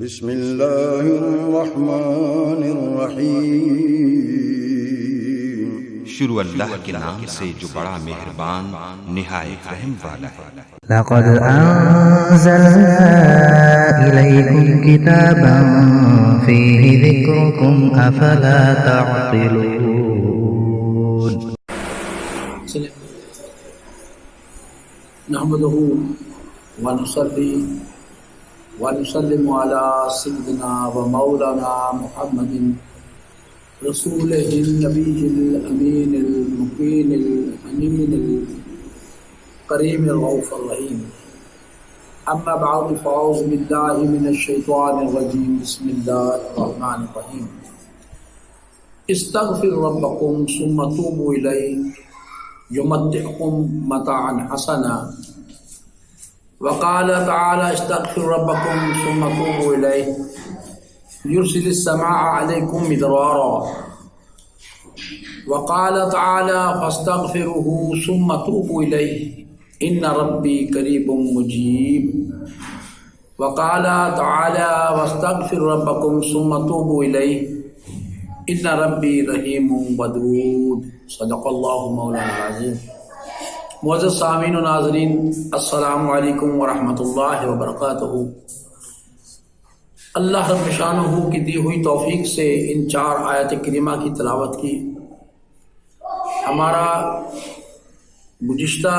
بسم اللہ الرحمن الرحیم۔ شروع اللہ کے نام سے جو بڑا مہربان نہایت رحم والا ہے۔ لقد انزلنا الیکم کتابا فیہ ذکرکم افلا تعقلون۔ نحمده ونصلي ونسلم على سيدنا ومولانا محمد رسوله النبي الأمين المقيم الأمين الكريم الرؤوف الرحيم، أما بعد فأعوذ بالله من الشيطان الرجيم، بسم الله الرحمن الرحيم۔ استغفر ربكم ثم توبوا إليه يمتعكم متاعا حسنا، وقال تعالى استغفر ربكم ثم توبوا إليه يرسل السماء عليكم مدرارا، وقال تعالى فاستغفروه ثم توبوا إليه إن ربي قريب مجيب، وقال تعالى واستغفر ربكم ثم توبوا إليه إن ربي رحيم ودود۔ صدق اللہ مولانا العظیم۔ معزز سامعین و ناظرین، السلام علیکم ورحمۃ اللہ وبرکاتہ۔ اللہ رب شانہ کی دی ہوئی توفیق سے ان 4 آیات کریمہ کی تلاوت کی۔ ہمارا گزشتہ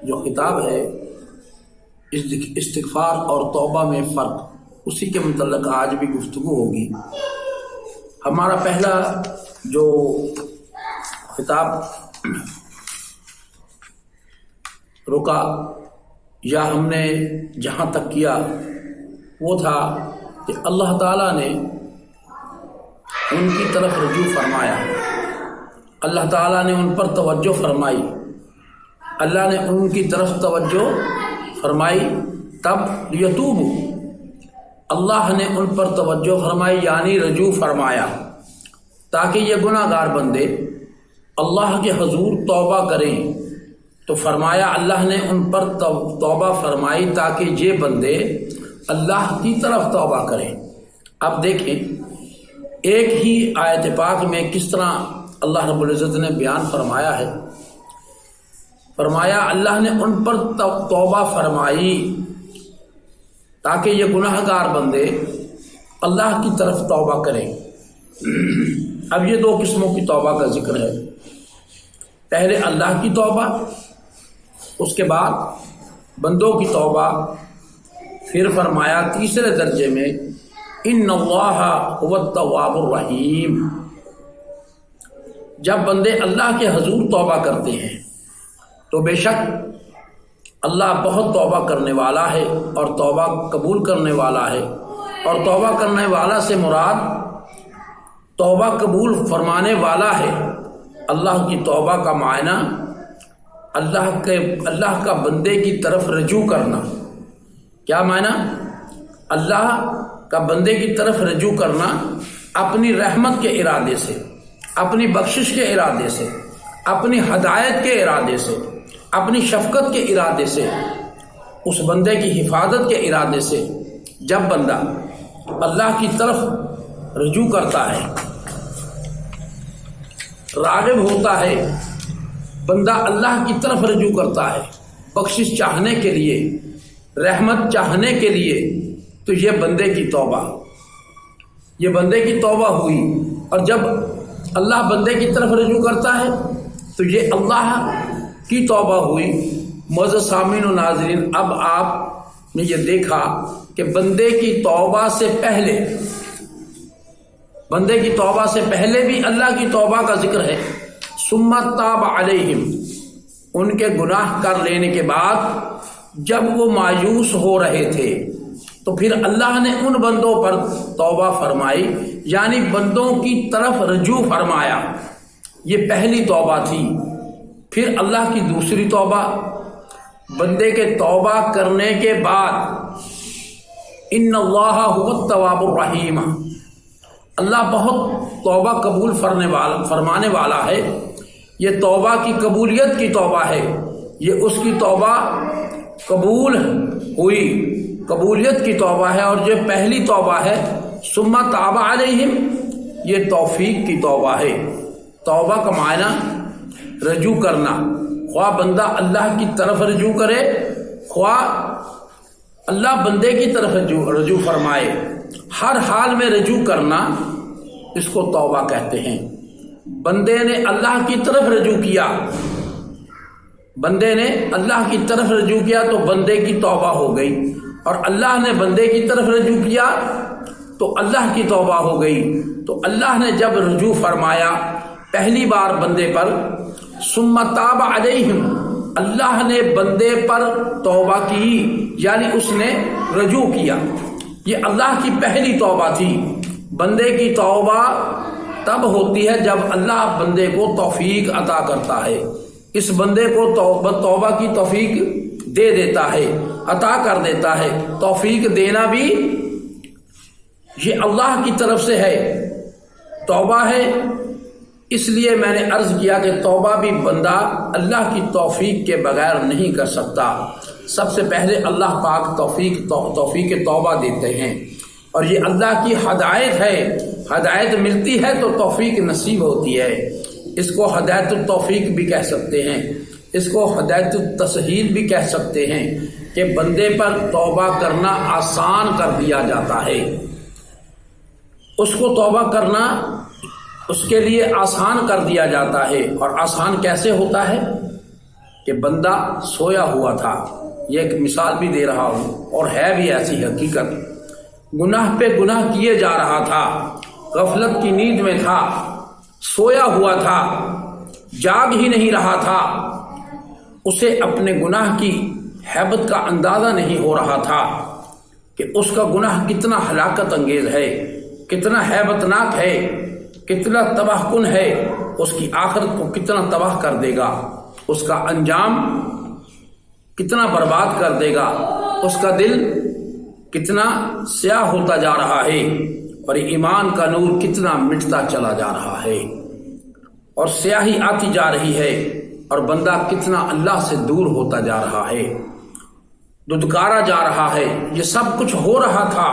جو خطاب ہے استغفار اور توبہ میں فرق، اسی کے متعلق آج بھی گفتگو ہوگی۔ ہمارا پہلا جو خطاب رکا یا ہم نے جہاں تک کیا وہ تھا کہ اللہ تعالیٰ نے ان کی طرف رجوع فرمایا، اللہ تعالیٰ نے ان پر توجہ فرمائی، اللہ نے ان کی طرف توجہ فرمائی تب یتوبوا، اللہ نے ان پر توجہ فرمائی یعنی رجوع فرمایا تاکہ یہ گناہ گار بندے اللہ کے حضور توبہ کریں۔ تو فرمایا اللہ نے ان پر توبہ فرمائی تاکہ یہ بندے اللہ کی طرف توبہ کریں۔ اب دیکھیں ایک ہی آیت پاک میں کس طرح اللہ رب العزت نے بیان فرمایا ہے۔ فرمایا اللہ نے ان پر توبہ فرمائی تاکہ یہ گناہ گار بندے اللہ کی طرف توبہ کریں۔ اب یہ 2 قسموں کی توبہ کا ذکر ہے، پہلے اللہ کی توبہ، اس کے بعد بندوں کی توبہ، پھر فرمایا تیسرے درجے میں ان اللہ هو التواب الرحیم۔ جب بندے اللہ کے حضور توبہ کرتے ہیں تو بے شک اللہ بہت توبہ کرنے والا ہے اور توبہ قبول کرنے والا ہے، اور توبہ کرنے والا سے مراد توبہ قبول فرمانے والا ہے۔ اللہ کی توبہ کا معنی اللہ کا بندے کی طرف رجوع کرنا۔ کیا معنی؟ اللہ کا بندے کی طرف رجوع کرنا اپنی رحمت کے ارادے سے، اپنی بخشش کے ارادے سے، اپنی ہدایت کے ارادے سے، اپنی شفقت کے ارادے سے، اس بندے کی حفاظت کے ارادے سے جب بندہ اللہ کی طرف رجوع کرتا ہے، راغب ہوتا ہے، بندہ اللہ کی طرف رجوع کرتا ہے بخشش چاہنے کے لیے، رحمت چاہنے کے لیے، تو یہ بندے کی توبہ ہوئی۔ اور جب اللہ بندے کی طرف رجوع کرتا ہے تو یہ اللہ کی توبہ ہوئی۔ معزز سامعین و ناظرین، اب آپ نے یہ دیکھا کہ بندے کی توبہ سے پہلے بھی اللہ کی توبہ کا ذکر ہے۔ ثم تاب علیہم، ان کے گناہ کر لینے کے بعد جب وہ مایوس ہو رہے تھے تو پھر اللہ نے ان بندوں پر توبہ فرمائی یعنی بندوں کی طرف رجوع فرمایا۔ یہ پہلی توبہ تھی۔ پھر اللہ کی دوسری توبہ بندے کے توبہ کرنے کے بعد ان اللہ هو التواب الرحیم، اللہ بہت توبہ قبول فرمانے والا ہے۔ یہ توبہ کی قبولیت کی توبہ ہے، یہ اس کی توبہ قبول ہوئی، قبولیت کی توبہ ہے، اور جو پہلی توبہ ہے ثم تاب علیہم، یہ توفیق کی توبہ ہے۔ توبہ کا معنی رجوع کرنا، خواہ بندہ اللہ کی طرف رجوع کرے، خواہ اللہ بندے کی طرف رجوع فرمائے، ہر حال میں رجوع کرنا اس کو توبہ کہتے ہیں۔ بندے نے اللہ کی طرف رجوع کیا، بندے نے اللہ کی طرف رجوع کیا تو بندے کی توبہ ہو گئی، اور اللہ نے بندے کی طرف رجوع کیا تو اللہ کی توبہ ہو گئی۔ تو اللہ نے جب رجوع فرمایا پہلی بار بندے پر، ثم تاب علیہم، اللہ نے بندے پر توبہ کی، یعنی اس نے رجوع کیا، یہ اللہ کی پہلی توبہ تھی۔ بندے کی توبہ تب ہوتی ہے جب اللہ بندے کو توفیق عطا کرتا ہے، اس بندے کو توبہ کی توفیق دے دیتا ہے، عطا کر دیتا ہے۔ توفیق دینا بھی یہ اللہ کی طرف سے ہے، توبہ ہے۔ اس لیے میں نے عرض کیا کہ توبہ بھی بندہ اللہ کی توفیق کے بغیر نہیں کر سکتا۔ سب سے پہلے اللہ پاک توفیق توبہ دیتے ہیں، اور یہ اللہ کی ہدایت ہے، ہدایت ملتی ہے تو توفیق نصیب ہوتی ہے۔ اس کو ہدایت التوفیق بھی کہہ سکتے ہیں، اس کو ہدایت التسہیل بھی کہہ سکتے ہیں، کہ بندے پر توبہ کرنا آسان کر دیا جاتا ہے۔ اس کو توبہ کرنا اس کے لیے آسان کر دیا جاتا ہے۔ اور آسان کیسے ہوتا ہے؟ کہ بندہ سویا ہوا تھا، یہ ایک مثال بھی دے رہا ہوں اور ہے بھی ایسی حقیقت، گناہ پہ گناہ کیے جا رہا تھا، غفلت کی نیند میں تھا، سویا ہوا تھا، جاگ ہی نہیں رہا تھا، اسے اپنے گناہ کی ہیبت کا اندازہ نہیں ہو رہا تھا کہ اس کا گناہ کتنا ہلاکت انگیز ہے، کتنا ہیبت ناک ہے، کتنا تباہ کن ہے، اس کی آخرت کو کتنا تباہ کر دے گا، اس کا انجام کتنا برباد کر دے گا، اس کا دل کتنا سیاہ ہوتا جا رہا ہے، اور ایمان کا نور کتنا مٹتا چلا جا رہا ہے، اور سیاہی آتی جا رہی ہے، اور بندہ کتنا اللہ سے دور ہوتا جا رہا ہے، دھتکارا جا رہا ہے۔ یہ سب کچھ ہو رہا تھا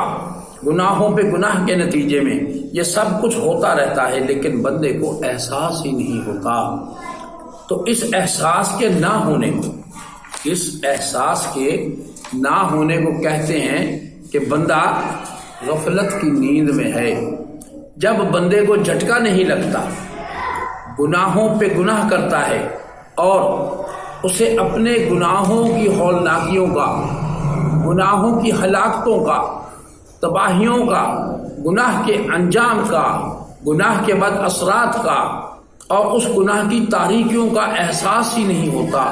گناہوں پہ گناہ کے نتیجے میں، یہ سب کچھ ہوتا رہتا ہے، لیکن بندے کو احساس ہی نہیں ہوتا۔ تو اس احساس کے نہ ہونے کو، اس احساس کے نہ ہونے کو کہتے ہیں کہ بندہ غفلت کی نیند میں ہے۔ جب بندے کو جھٹکا نہیں لگتا، گناہوں پہ گناہ کرتا ہے، اور اسے اپنے گناہوں کی ہولناکیوں کا، گناہوں کی ہلاکتوں کا، تباہیوں کا، گناہ کے انجام کا، گناہ کے بد اثرات کا، اور اس گناہ کی تاریکیوں کا احساس ہی نہیں ہوتا،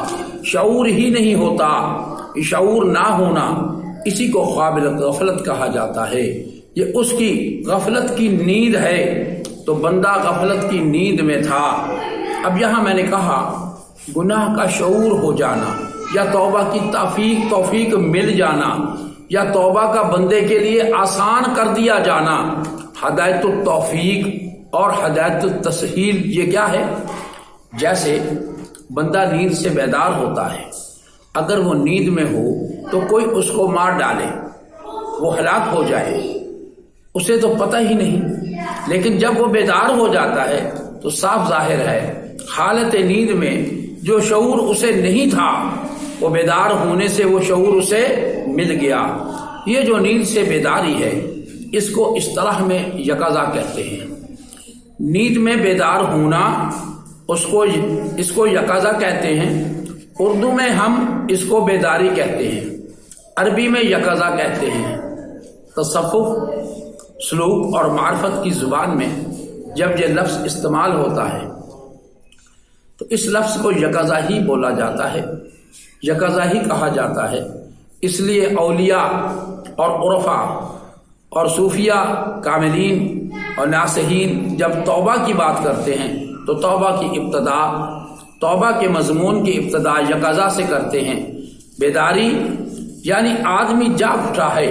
شعور ہی نہیں ہوتا۔ شعور نہ ہونا، اسی کو خواب غفلت کہا جاتا ہے، یہ اس کی غفلت کی نیند ہے۔ تو بندہ غفلت کی نیند میں تھا۔ اب یہاں میں نے کہا گناہ کا شعور ہو جانا، یا توبہ کی توفیق مل جانا، یا توبہ کا بندے کے لیے آسان کر دیا جانا، ہدایت التوفیق اور ہدایت التسہیل، یہ کیا ہے؟ جیسے بندہ نیند سے بیدار ہوتا ہے، اگر وہ نیند میں ہو تو کوئی اس کو مار ڈالے، وہ ہلاک ہو جائے، اسے تو پتہ ہی نہیں، لیکن جب وہ بیدار ہو جاتا ہے تو صاف ظاہر ہے حالت نیند میں جو شعور اسے نہیں تھا، وہ بیدار ہونے سے وہ شعور اسے مل گیا۔ یہ جو نیند سے بیداری ہے، اس کو اصطلاح میں یقظہ کہتے ہیں۔ نیند میں بیدار ہونا، اس کو یقظہ کہتے ہیں۔ اردو میں ہم اس کو بیداری کہتے ہیں، عربی میں یقظہ کہتے ہیں۔ تصوف، سلوک اور معرفت کی زبان میں جب یہ لفظ استعمال ہوتا ہے تو اس لفظ کو یقظہ ہی بولا جاتا ہے، یقظہ ہی کہا جاتا ہے۔ اس لیے اولیاء اور عرفاء اور صوفیہ کاملین اور ناصحین جب توبہ کی بات کرتے ہیں تو توبہ کی ابتدا، توبہ کے مضمون کی ابتدا یقظہ سے کرتے ہیں۔ بیداری یعنی آدمی جاگ اٹھا ہے،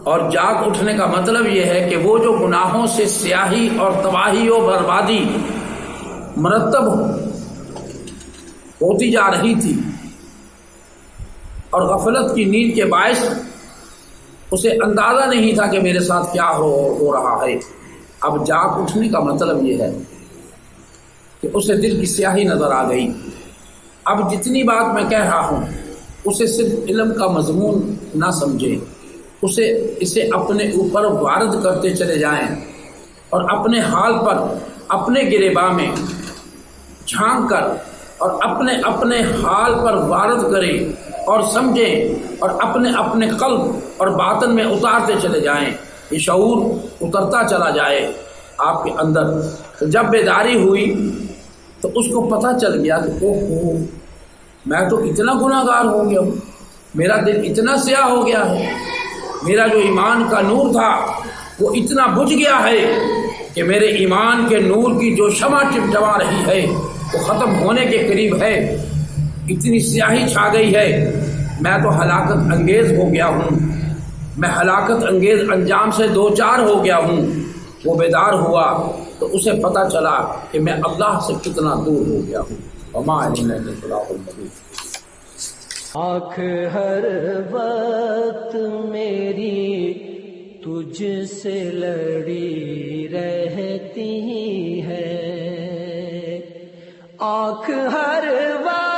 اور جاگ اٹھنے کا مطلب یہ ہے کہ وہ جو گناہوں سے سیاہی اور تباہی و بربادی مرتب ہوتی جا رہی تھی، اور غفلت کی نیند کے باعث اسے اندازہ نہیں تھا کہ میرے ساتھ کیا ہو رہا ہے۔ اب جاگ اٹھنے کا مطلب یہ ہے کہ اسے دل کی سیاہی نظر آ گئی۔ اب جتنی بات میں کہہ رہا ہوں اسے صرف علم کا مضمون نہ سمجھے، اسے اپنے اوپر وارد کرتے چلے جائیں اور اپنے حال پر اپنے گریباں میں جھانک کر اور اپنے حال پر وارد کریں اور سمجھیں اور اپنے قلب اور باطن میں اتارتے چلے جائیں۔ یہ شعور اترتا چلا جائے آپ کے اندر۔ تو جب بیداری ہوئی تو اس کو پتہ چل گیا کہ اوہ میں تو اتنا گناہ گار ہو گیا ہوں، میرا دل اتنا سیاہ ہو گیا ہے، میرا جو ایمان کا نور تھا وہ اتنا بجھ گیا ہے کہ میرے ایمان کے نور کی جو شمع ٹمٹما رہی ہے وہ ختم ہونے کے قریب ہے، اتنی سیاہی چھا گئی ہے، میں تو ہلاکت انگیز ہو گیا ہوں، میں ہلاکت انگیز انجام سے دوچار ہو گیا ہوں۔ وہ بیدار ہوا تو اسے پتہ چلا کہ میں اللہ سے کتنا دور ہو گیا ہوں۔ وما علینا الا البلاغ المبین۔ آنکھ ہر وقت میری تجھ سے لڑی رہتی ہے، آنکھ ہر وقت